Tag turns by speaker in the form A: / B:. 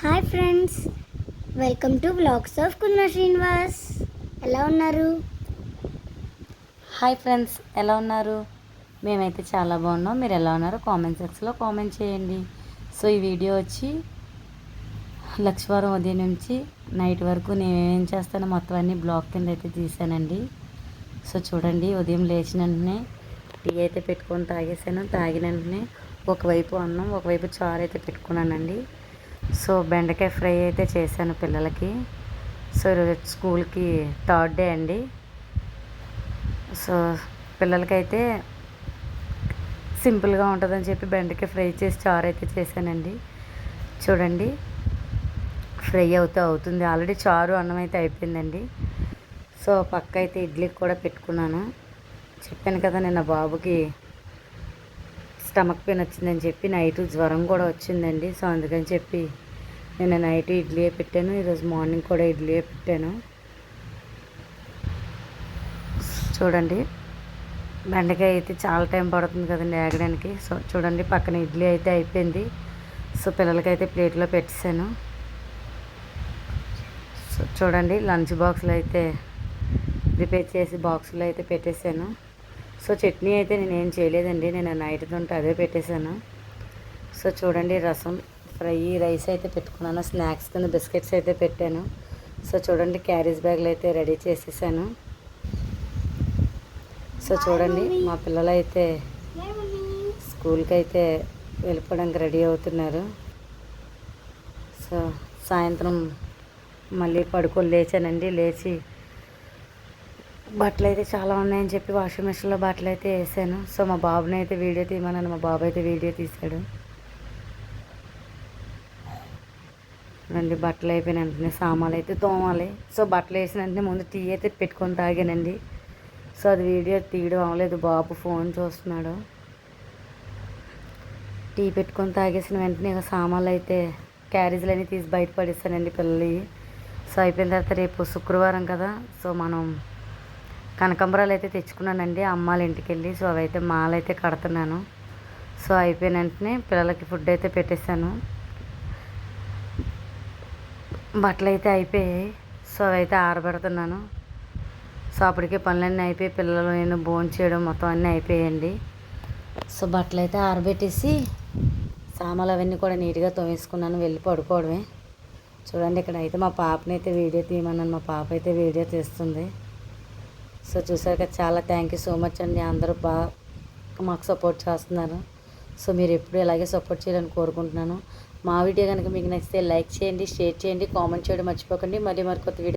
A: Hi friends, welcome to vlogs of Kundana Srinivas. ఎలా ఉన్నారు?
B: Hi friends, ఎలా ఉన్నారు? మేమైతే చాలా బాగున్నాం. మీరు ఎలా ఉన్నారు? కామెంట్ సెక్షన్లో కామెంట్ చేయండి. సో ఈ వీడియో వచ్చి లక్షవారం ఉదయం నుంచి నైట్ వరకు నేను ఏం చేస్తానో మొత్తం అన్నీ బ్లాగ్ కింద అయితే తీసానండి. సో చూడండి, ఉదయం లేచిన వెంటనే టీ అయితే పెట్టుకొని తాగేసాను. తాగిన వెంటనే ఒకవైపు అన్నం ఒకవైపు చారు అయితే పెట్టుకున్నానండి. సో బెండకాయ ఫ్రై అయితే చేశాను పిల్లలకి. సో ఈరోజు స్కూల్కి థర్డ్ డే అండి. సో పిల్లలకైతే సింపుల్గా ఉంటుందని చెప్పి బెండకాయ ఫ్రై చేసి చారు అయితే చేశానండి. చూడండి, ఫ్రై అవుతుంది. ఆల్రెడీ చారు అన్నం అయితే అయిపోయిందండి. సో పక్క అయితే ఇడ్లీకి కూడా పెట్టుకున్నాను. చెప్పాను కదా, నిన్న బాబుకి స్టమక్ పెయిన్ వచ్చిందని చెప్పి నైట్ జ్వరం కూడా వచ్చిందండి. సో అందుకని చెప్పి నేను నైట్ ఇడ్లీయే పెట్టాను. ఈరోజు మార్నింగ్ కూడా ఇడ్లీయే పెట్టాను. చూడండి, బెండకాయ అయితే చాలా టైం పడుతుంది కదండి ఆగడానికి. సో చూడండి, పక్కన ఇడ్లీ అయితే అయిపోయింది. సో పిల్లలకైతే ప్లేట్లో పెట్టేశాను. సో చూడండి, లంచ్ బాక్స్లో అయితే ప్రిపేర్ చేసి బాక్స్లో అయితే పెట్టేశాను. సో చట్నీ అయితే నేనేం చేయలేదండి, నేను నైట్ ఉంటే అదే పెట్టేశాను. సో చూడండి, రసం ఫ్రై రైస్ అయితే పెట్టుకున్నాను. స్నాక్స్ కింద బిస్కెట్స్ అయితే పెట్టాను. సో చూడండి, క్యారేజ్ బ్యాగ్లు అయితే రెడీ చేసేసాను. సో చూడండి, మా పిల్లలు అయితే స్కూల్కి అయితే వెళ్ళిపోవడానికి రెడీ అవుతున్నారు. సో సాయంత్రం మళ్ళీ పడుకొని లేచానండి. లేచి బట్టలు అయితే చాలా ఉన్నాయని చెప్పి వాషింగ్ మెషిన్లో బట్టలు అయితే వేసాను. సో మా బాబుని అయితే వీడియో తీయమన్నాను. మా బాబు అయితే వీడియో తీశాడు. రండి, బట్టలు అయిపోయిన వెంటనే సామాన్లు అయితే తోమాలి. సో బట్టలు వేసిన వెంటనే ముందు టీ అయితే పెట్టుకొని తాగానండి. సో అది వీడియో తీయడం అవ్వలేదు, బాబు ఫోన్ చూస్తున్నాడు. టీ పెట్టుకొని తాగేసిన వెంటనే ఇక సామాన్లు అయితే క్యారేజీలు అన్నీ తీసి బయట పడేస్తానండి పిల్లలు. సో అయిపోయిన తర్వాత రేపు శుక్రవారం కదా, సో మనం కనకాంబరాలు అయితే తెచ్చుకున్నానండి అమ్మాళ్ళ ఇంటికి వెళ్ళి. సో అవైతే మాల అయితే కడుతున్నాను. సో అయిపోయిన వెంటనే పిల్లలకి ఫుడ్ అయితే పెట్టేశాను. బట్టలు అయితే అయిపోయాయి. సో అవైతే ఆరబెడుతున్నాను. సో అప్పటికే పనులన్నీ అయిపోయి పిల్లలు నేను భోజనం చేయడం మొత్తం అన్నీ అయిపోయాయండి. సో బట్టలు అయితే ఆరబెట్టేసి సామాన్లు అవన్నీ కూడా నీట్గా తోమేసుకున్నాను. వెళ్ళి పడుకోవడమే. చూడండి, ఇక్కడ అయితే మా పాపని అయితే వీడియో తీయమన్నాను. మా పాప అయితే వీడియో తీస్తుంది. సో చూసారు కదా, చాలా థ్యాంక్ యూ సో మచ్ అండి. అందరూ బాగా మాకు సపోర్ట్ చేస్తున్నారు. సో మీరు ఎప్పుడు ఇలాగే సపోర్ట్ చేయాలని కోరుకుంటున్నాను. మా వీడియో కనుక మీకు నచ్చితే లైక్ చేయండి, షేర్ చేయండి, కామెంట్ చేయడం మర్చిపోకండి. మళ్ళీ మరికొత్త వీడియో